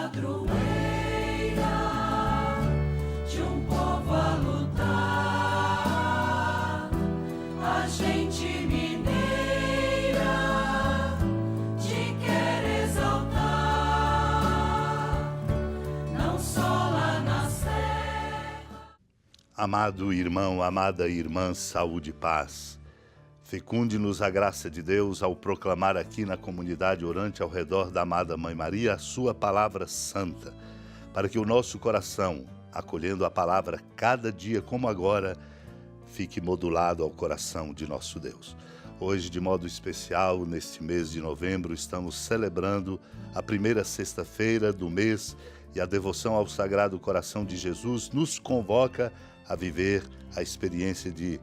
padroeira de um povo a lutar, a gente mineira te quer exaltar, não só lá na serra. Amado irmão, amada irmã, saúde e paz. Fecunde-nos a graça de Deus ao proclamar aqui na comunidade orante ao redor da amada Mãe Maria a sua palavra santa, para que o nosso coração, acolhendo a palavra cada dia como agora, fique modulado ao coração de nosso Deus. Hoje, de modo especial, neste mês de novembro, estamos celebrando a primeira sexta-feira do mês e a devoção ao Sagrado Coração de Jesus nos convoca a viver a experiência de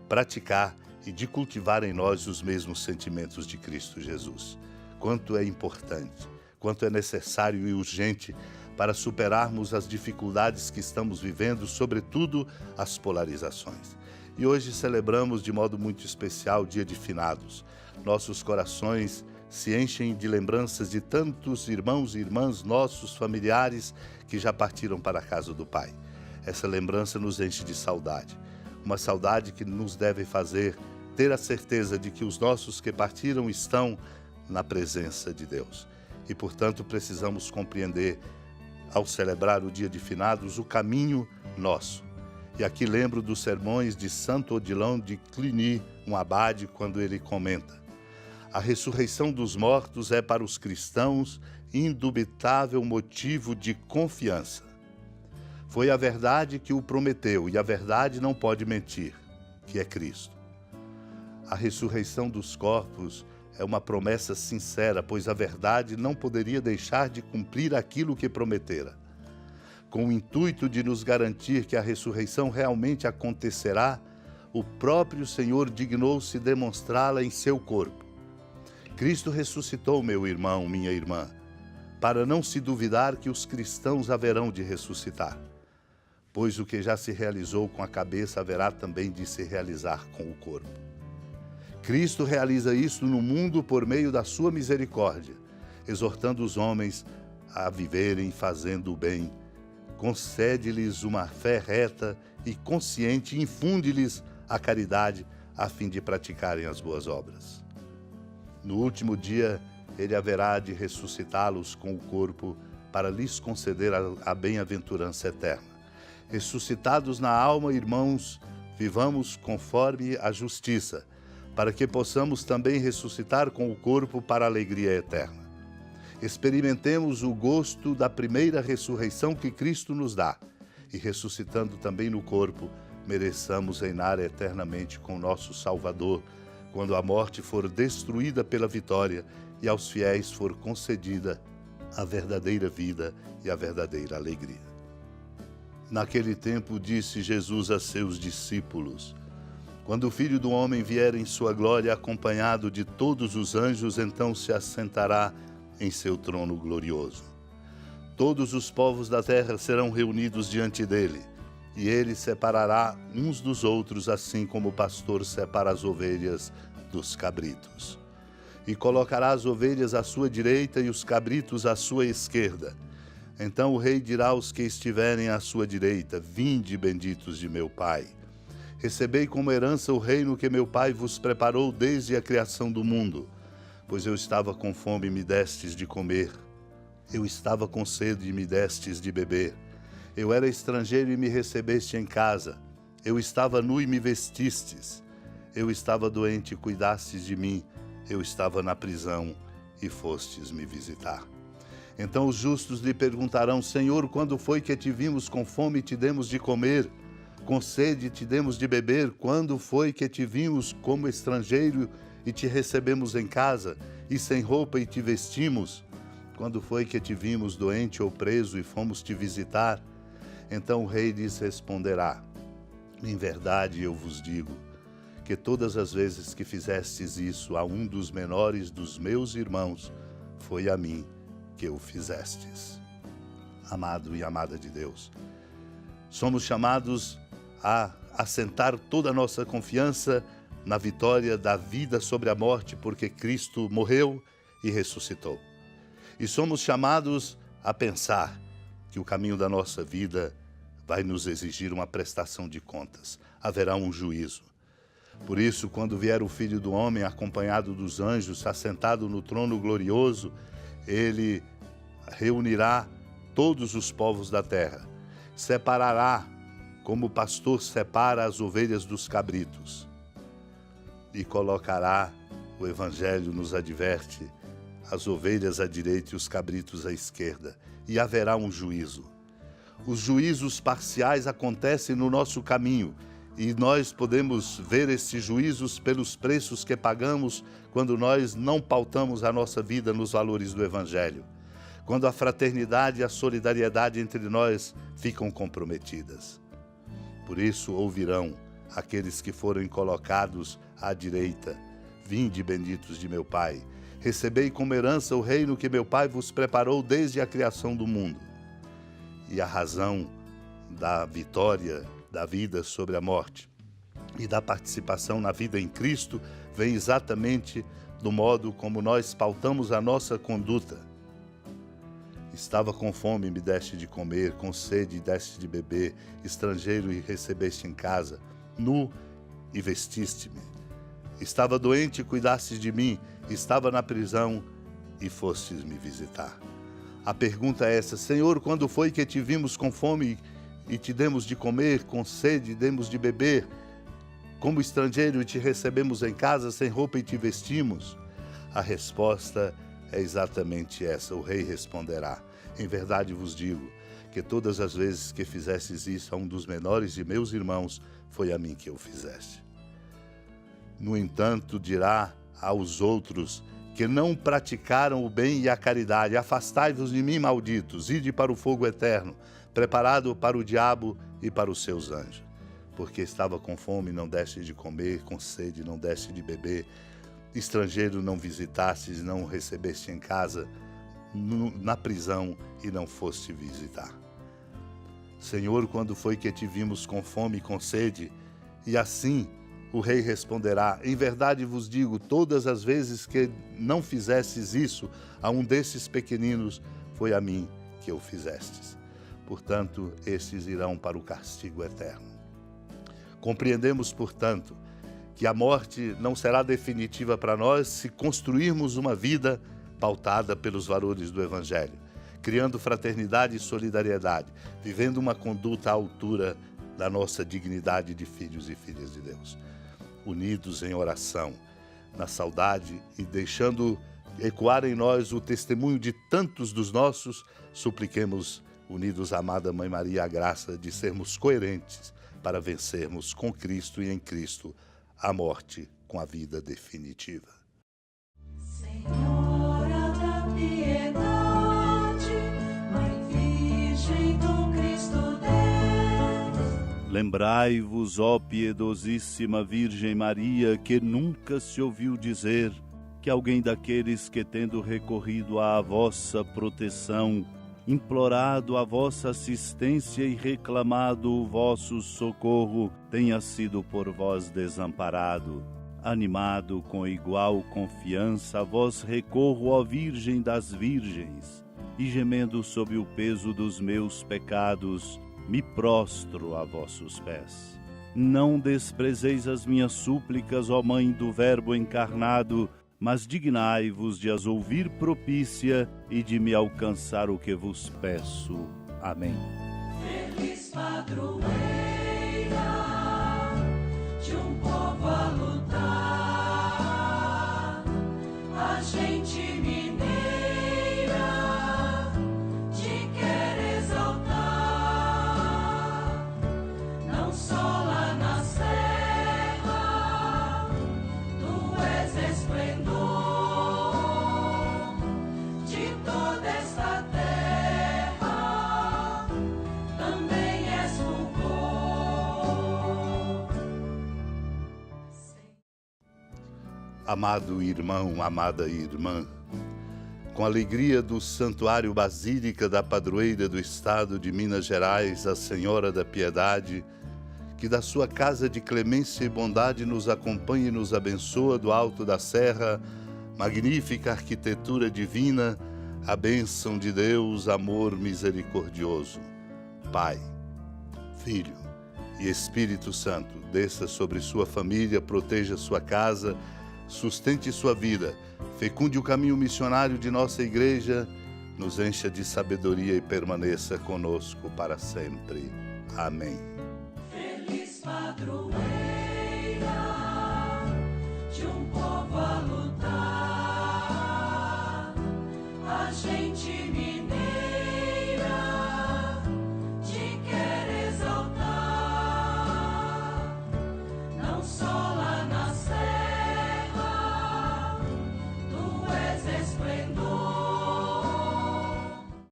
praticar e de cultivar em nós os mesmos sentimentos de Cristo Jesus. Quanto é importante, quanto é necessário e urgente para superarmos as dificuldades que estamos vivendo, sobretudo as polarizações. E hoje celebramos de modo muito especial o Dia de Finados. Nossos corações se enchem de lembranças de tantos irmãos e irmãs nossos, familiares, que já partiram para a casa do Pai. Essa lembrança nos enche de saudade. Uma saudade que nos deve fazer ter a certeza de que os nossos que partiram estão na presença de Deus. E, portanto, precisamos compreender, ao celebrar o Dia de Finados, o caminho nosso. E aqui lembro dos sermões de Santo Odilon de Cluny, um abade, quando ele comenta: a ressurreição dos mortos é para os cristãos indubitável motivo de confiança. Foi a verdade que o prometeu, e a verdade não pode mentir, que é Cristo. A ressurreição dos corpos é uma promessa sincera, pois a verdade não poderia deixar de cumprir aquilo que prometera. Com o intuito de nos garantir que a ressurreição realmente acontecerá, o próprio Senhor dignou-se demonstrá-la em seu corpo. Cristo ressuscitou, meu irmão, minha irmã, para não se duvidar que os cristãos haverão de ressuscitar, pois o que já se realizou com a cabeça haverá também de se realizar com o corpo. Cristo realiza isso no mundo por meio da sua misericórdia, exortando os homens a viverem fazendo o bem. Concede-lhes uma fé reta e consciente e infunde-lhes a caridade a fim de praticarem as boas obras. No último dia, ele haverá de ressuscitá-los com o corpo para lhes conceder a bem-aventurança eterna. Ressuscitados na alma, irmãos, vivamos conforme a justiça, para que possamos também ressuscitar com o corpo para a alegria eterna. Experimentemos o gosto da primeira ressurreição que Cristo nos dá, e ressuscitando também no corpo, mereçamos reinar eternamente com nosso Salvador, quando a morte for destruída pela vitória e aos fiéis for concedida a verdadeira vida e a verdadeira alegria. Naquele tempo disse Jesus a seus discípulos: quando o Filho do Homem vier em sua glória, acompanhado de todos os anjos, então se assentará em seu trono glorioso. Todos os povos da terra serão reunidos diante dele, e ele separará uns dos outros, assim como o pastor separa as ovelhas dos cabritos. E colocará as ovelhas à sua direita e os cabritos à sua esquerda. Então o rei dirá aos que estiverem à sua direita: vinde, benditos de meu Pai. Recebei como herança o reino que meu Pai vos preparou desde a criação do mundo. Pois eu estava com fome e me destes de comer. Eu estava com sede e me destes de beber. Eu era estrangeiro e me recebeste em casa. Eu estava nu e me vestistes. Eu estava doente e cuidastes de mim. Eu estava na prisão e fostes me visitar. Então os justos lhe perguntarão: Senhor, quando foi que te vimos com fome e te demos de comer? Com sede te demos de beber? Quando foi que te vimos como estrangeiro e te recebemos em casa, e sem roupa e te vestimos? Quando foi que te vimos doente ou preso e fomos te visitar? Então o rei lhes responderá: em verdade eu vos digo, que todas as vezes que fizestes isso a um dos menores dos meus irmãos, foi a mim que o fizestes. Amado e amada de Deus, somos chamados a assentar toda a nossa confiança na vitória da vida sobre a morte, porque Cristo morreu e ressuscitou. E somos chamados a pensar que o caminho da nossa vida vai nos exigir uma prestação de contas. Haverá um juízo. Por isso, quando vier o Filho do Homem, acompanhado dos anjos, assentado no trono glorioso, ele reunirá todos os povos da terra, separará, como o pastor separa as ovelhas dos cabritos, e colocará, o Evangelho nos adverte, as ovelhas à direita e os cabritos à esquerda, e haverá um juízo. Os juízos parciais acontecem no nosso caminho, e nós podemos ver esses juízos pelos preços que pagamos quando nós não pautamos a nossa vida nos valores do Evangelho, quando a fraternidade e a solidariedade entre nós ficam comprometidas. Por isso ouvirão aqueles que forem colocados à direita: vinde, benditos de meu Pai, recebei como herança o reino que meu Pai vos preparou desde a criação do mundo. E a razão da vitória da vida sobre a morte e da participação na vida em Cristo vem exatamente do modo como nós pautamos a nossa conduta. Estava com fome e me deste de comer, com sede e deste de beber, estrangeiro e recebeste em casa, nu e vestiste-me. Estava doente e cuidastes de mim, estava na prisão e fostes me visitar. A pergunta é essa: Senhor, quando foi que te vimos com fome e te demos de comer, com sede e demos de beber, como estrangeiro e te recebemos em casa, sem roupa e te vestimos? A resposta é exatamente essa. O rei responderá: em verdade vos digo que todas as vezes que fizestes isso a um dos menores de meus irmãos, foi a mim que o fizeste. No entanto, dirá aos outros que não praticaram o bem e a caridade: afastai-vos de mim, malditos, ide para o fogo eterno, preparado para o diabo e para os seus anjos. Porque estava com fome, não deste de comer, com sede, não deste de beber, estrangeiro não visitastes, não recebeste em casa, na prisão e não foste visitar. Senhor, quando foi que te vimos com fome e com sede? E assim o rei responderá: em verdade vos digo, todas as vezes que não fizestes isso a um desses pequeninos, foi a mim que o fizestes. Portanto, estes irão para o castigo eterno. Compreendemos, portanto, que a morte não será definitiva para nós se construirmos uma vida pautada pelos valores do Evangelho, criando fraternidade e solidariedade, vivendo uma conduta à altura da nossa dignidade de filhos e filhas de Deus, unidos em oração, na saudade e deixando ecoar em nós o testemunho de tantos dos nossos, supliquemos, unidos à amada Mãe Maria, a graça de sermos coerentes para vencermos com Cristo e em Cristo a morte com a vida definitiva. Senhora da piedade, Mãe Virgem do Cristo Deus. Lembrai-vos, ó piedosíssima Virgem Maria, que nunca se ouviu dizer que alguém daqueles que, tendo recorrido à vossa proteção, implorado a vossa assistência e reclamado o vosso socorro, tenha sido por vós desamparado. Animado com igual confiança, a vós recorro, ó Virgem das Virgens, e gemendo sob o peso dos meus pecados, me prostro a vossos pés. Não desprezeis as minhas súplicas, ó Mãe do Verbo encarnado, mas dignai-vos de as ouvir propícia e de me alcançar o que vos peço. Amém. Feliz padroeira de um povo a lutar, a gente mineira te quer exaltar, não só lá na serra, tu és esplendor de toda esta terra, também és fulgor. Amado irmão, amada irmã, com a alegria do Santuário Basílica da Padroeira do Estado de Minas Gerais, a Senhora da Piedade, que da sua casa de clemência e bondade nos acompanhe e nos abençoa do alto da serra, magnífica arquitetura divina, a bênção de Deus, amor misericordioso, Pai, Filho e Espírito Santo, desça sobre sua família, proteja sua casa, sustente sua vida, fecunde o caminho missionário de nossa igreja, nos encha de sabedoria e permaneça conosco para sempre. Amém. Feliz padroeiro.